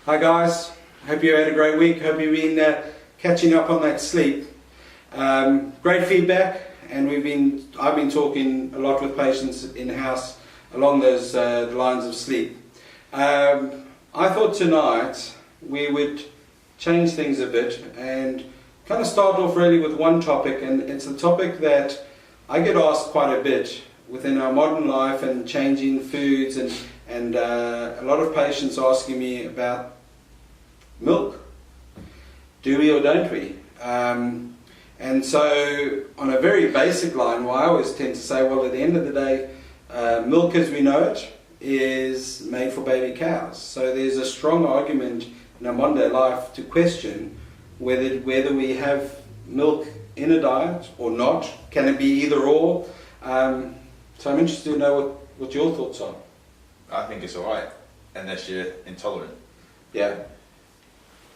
Hi guys, hope you had a great week. Hope you've been catching up on that sleep. Great feedback, and I've been talking a lot with patients in house along those lines of sleep. I thought tonight we would change things a bit and kind of start off really with one topic, and it's a topic that I get asked quite a bit within our modern life and changing foods, and a lot of patients asking me about milk. Do we or don't we? And so on a very basic line, well, I always tend to say, well, at the end of the day, milk as we know it is made for baby cows. So there's a strong argument in our modern day life to question whether we have milk in a diet or not. Can it be either or? So I'm interested to know what your thoughts are. I think it's alright, unless you're intolerant. Yeah.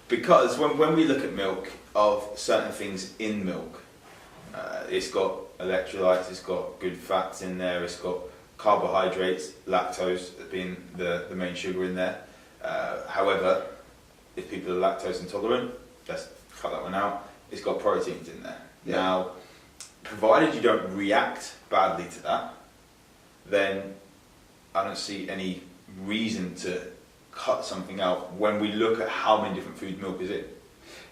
Because when we look at milk, of certain things in milk, it's got electrolytes, it's got good fats in there, it's got carbohydrates, lactose being the main sugar in there. However, if people are lactose intolerant, let's cut that one out, it's got proteins in there. Yeah. Now, provided you don't react badly to that, then I don't see any reason to cut something out when we look at how many different foods milk is in.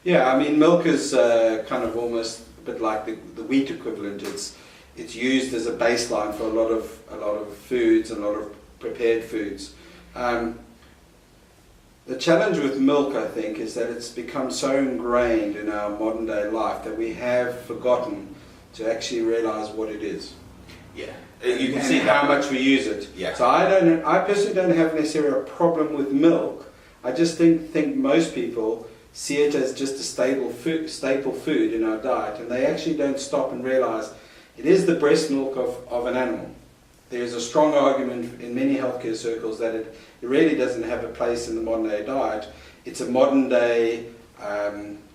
Yeah, I mean, milk is kind of almost a bit like the wheat equivalent. It's used as a baseline for a lot of foods and a lot of prepared foods. The challenge with milk, I think, is that it's become so ingrained in our modern day life that we have forgotten to actually realise what it is. Yeah. You can see how much we use it. Yeah. So I personally don't have necessarily a problem with milk. I just think most people see it as just a staple food in our diet, and they actually don't stop and realise it is the breast milk of an animal. There's a strong argument in many healthcare circles that it really doesn't have a place in the modern day diet. It's a modern day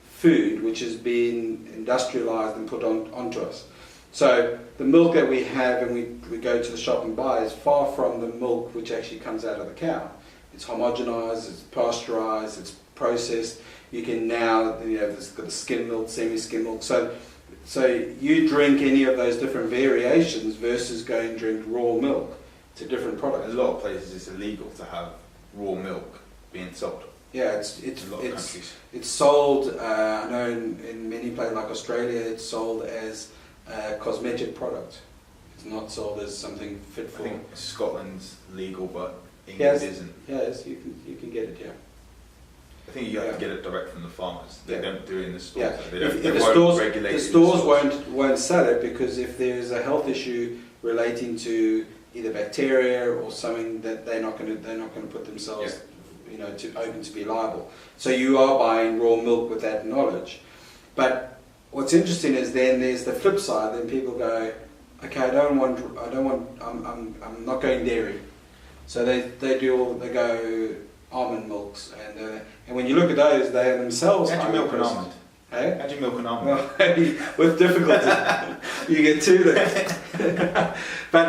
food which has been industrialised and put onto us. So the milk that we have and we go to the shop and buy is far from the milk which actually comes out of the cow. It's homogenized, it's pasteurized, it's processed. You can now, there's got the skim milk, semi-skim milk. So you drink any of those different variations versus going and drink raw milk. It's a different product. In a lot of places it's illegal to have raw milk being sold. Yeah, it's sold, I know in many places like Australia, it's sold as a cosmetic product. It's not sold as something fit for... I think Scotland's legal, but England isn't. Yes, you can get it, yeah. I think you have to get it direct from the farmers. They don't do it in the stores. Yeah. The stores won't sell it, because if there's a health issue relating to either bacteria or something, that they're not going to put themselves to be liable. So you are buying raw milk with that knowledge. But what's interesting is then there's the flip side. Then people go, okay, I'm not going dairy. So they go almond milks, and when you look at those, they are themselves. How'd you milk an almond? Hey? How'd you milk an almond? Well, with difficulty, you get two there. But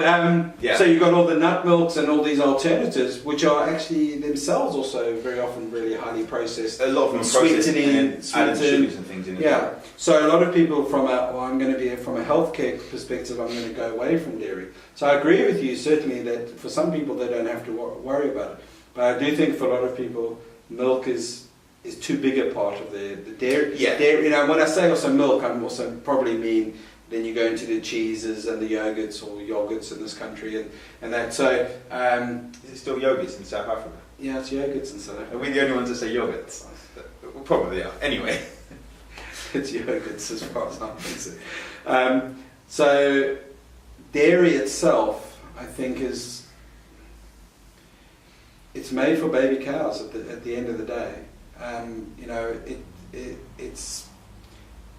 so you've got all the nut milks and all these alternatives, which are actually themselves also very often really highly processed. A lot of them sweetening, added sugars and things in it. Yeah. So a lot of people from a healthcare perspective, I'm going to go away from dairy. So I agree with you certainly that for some people they don't have to worry about it. But I do think for a lot of people, milk is too big a part of the dairy. Yeah. Dairy, when I say also milk, I'm also probably mean then you go into the cheeses and the yogurts or yogurts in this country and that. So is it still yogurts in South Africa? Yeah, it's yogurts in South Africa. Are we the only ones that say yogurts? We probably are. Anyway, it's yogurts as far as I'm concerned. So dairy itself, I think, it's made for baby cows at the end of the day. It's.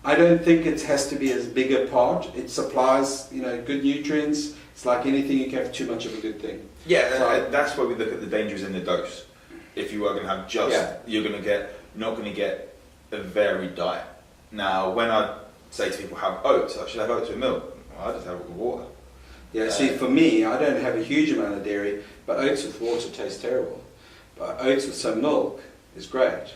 I don't think it has to be as big a part. It supplies, good nutrients. It's like anything, you can have too much of a good thing. Yeah, so, that's where we look at the dangers in the dose. If you are going to have you're not going to get a varied diet. Now, when I say to people have oats, I should have oats with milk. Well, I just have it with water. Yeah, see, for me, I don't have a huge amount of dairy, but oats with water taste terrible. But oats with some milk is great.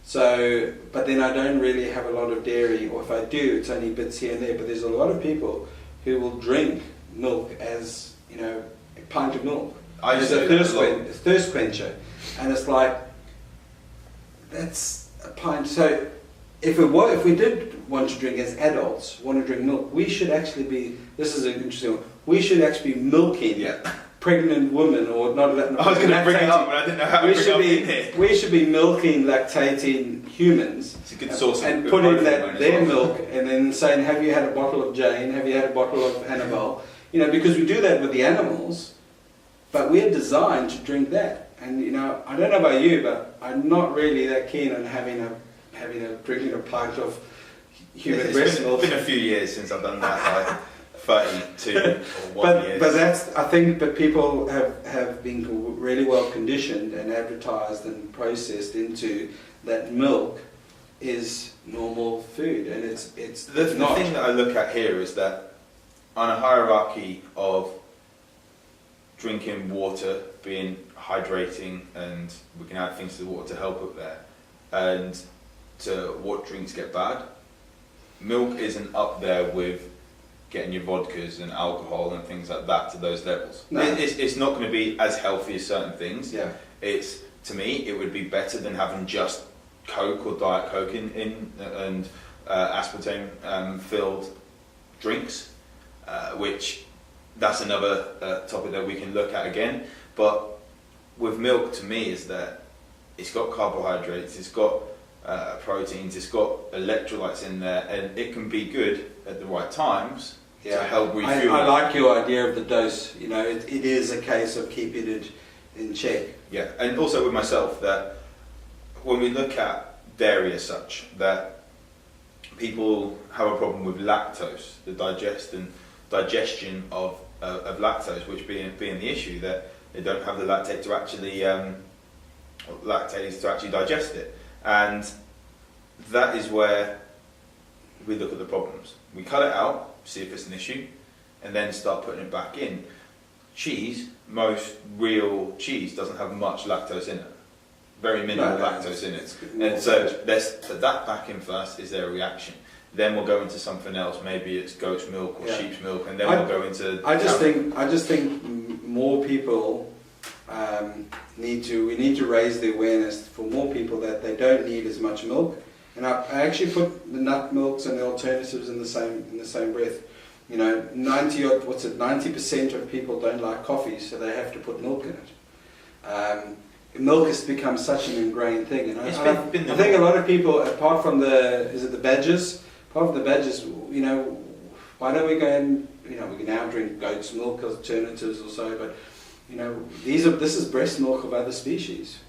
So, but then I don't really have a lot of dairy, or if I do, it's only bits here and there. But there's a lot of people who will drink milk as, a pint of milk. As a thirst quencher. And it's like, that's a pint. So if we did want to drink as adults, want to drink milk, we should actually be, this is an interesting one, we should actually be milking pregnant women, or not. I was going to bring it up, but I didn't know how to bring it up in here. We should be milking lactating humans. It's a good source and putting their milk, and then saying, have you had a bottle of Jane? Have you had a bottle of Annabelle? Because we do that with the animals, but we're designed to drink that. And I don't know about you, but I'm not really that keen on drinking a pint of human breast milk. It's been a few years since I've done that. Like 32 or 1 year. But that's, I think, but people have been really well conditioned and advertised and processed into that milk is normal food, and it's the thing that I look at here is that on a hierarchy of drinking water being hydrating, and we can add things to the water to help up there, and to what drinks get bad, milk isn't up there with getting your vodkas and alcohol and things like that to those levels. No. It's not going to be as healthy as certain things. Yeah. To me, it would be better than having just Coke or Diet Coke and aspartame filled drinks, which that's another topic that we can look at again. But with milk, to me, is that it's got carbohydrates, it's got proteins, it's got electrolytes in there, and it can be good at the right times to help refuel. I like your idea of the dose. It is a case of keeping it in check. Yeah, and also with myself, that when we look at dairy as such, that people have a problem with lactose, the digestion of lactose, which being the issue, that they don't have the lactate to actually lactase to actually digest it. And that is where we look at the problems. We cut it out, see if it's an issue, and then start putting it back in. Cheese, most real cheese, doesn't have much lactose in it. Very minimal lactose in it. And so let's put that back in first. Is there a reaction? Then we'll go into something else. Maybe it's goat's milk or sheep's milk, and then we'll go into. I just think more people we need to raise the awareness for more people that they don't need as much milk. And I actually put the nut milks and the alternatives in the same breath. 90% of people don't like coffee, so they have to put milk in it. Milk has become such an ingrained thing, and I think a lot of people, apart from the badgers, why don't we go and we can now drink goat's milk alternatives or so, but this is breast milk of other species.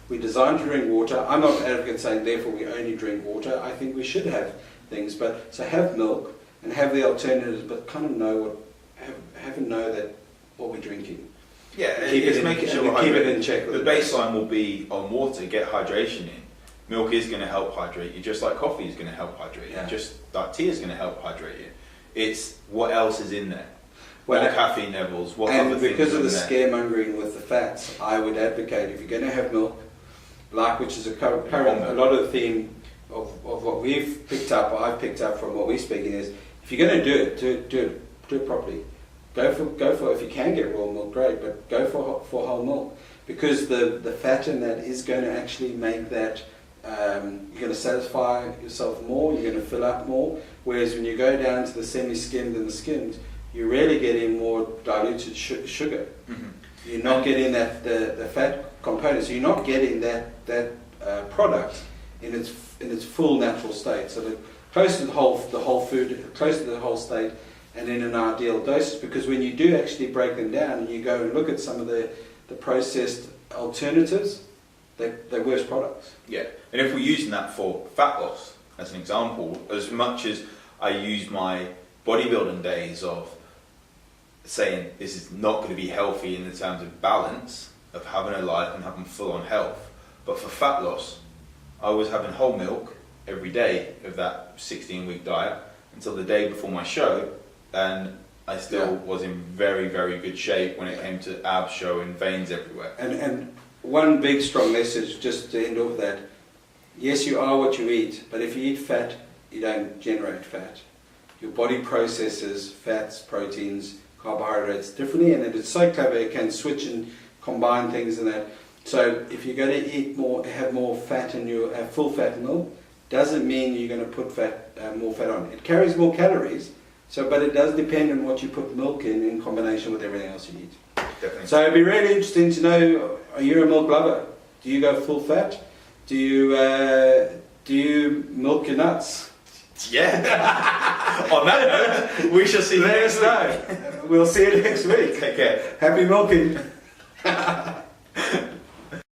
We're designed to drink water. I'm not an advocate saying therefore we only drink water. I think we should have things, but so have milk and have the alternatives, but kind of know that what we're drinking. Yeah, it's making sure keep it in check. The baseline will be on water, get hydration in. Milk is going to help hydrate you, just like coffee is going to help hydrate you, just like tea is going to help hydrate you. It's what else is in there. What caffeine levels, what other things. And because of the scaremongering with the fats, I would advocate, if you're going to have milk, which is a lot of the theme of what we've picked up, or I've picked up from what we're speaking, is if you're going to do it properly. Go for if you can get raw milk, great, but go for whole milk, because the fat in that is going to actually make that you're going to satisfy yourself more, you're going to fill up more. Whereas when you go down to the semi-skimmed and the skimmed, you're really getting more diluted sugar. Mm-hmm. You're not getting the fat component, so you're not getting that product in its full natural state. So close to the whole food, close to the whole state, and in an ideal dosage. Because when you do actually break them down and you go and look at some of the processed alternatives, they're worse products. Yeah, and if we're using that for fat loss as an example, as much as I use my bodybuilding days of saying this is not going to be healthy in the terms of balance of having a life and having full on health, but for fat loss, I was having whole milk every day of that 16-week diet until the day before my show, and I still was in very, very good shape when it came to abs showing, veins everywhere. And one big strong message just to end off that. Yes, you are what you eat, but if you eat fat, you don't generate fat. Your body processes fats, proteins, carbohydrates differently, and it's so clever it can switch and combine things and that. So if you're going to eat more, have more fat in your full fat milk, doesn't mean you're going to put more fat on. It carries more calories, but it does depend on what you put milk in combination with everything else you eat. Definitely. So it'd be really interesting to know, are you a milk lover? Do you go full fat? Do you milk your nuts? Yeah. On that note, we shall see you Let next us week. know. We'll see you next week. Take care. Happy milking.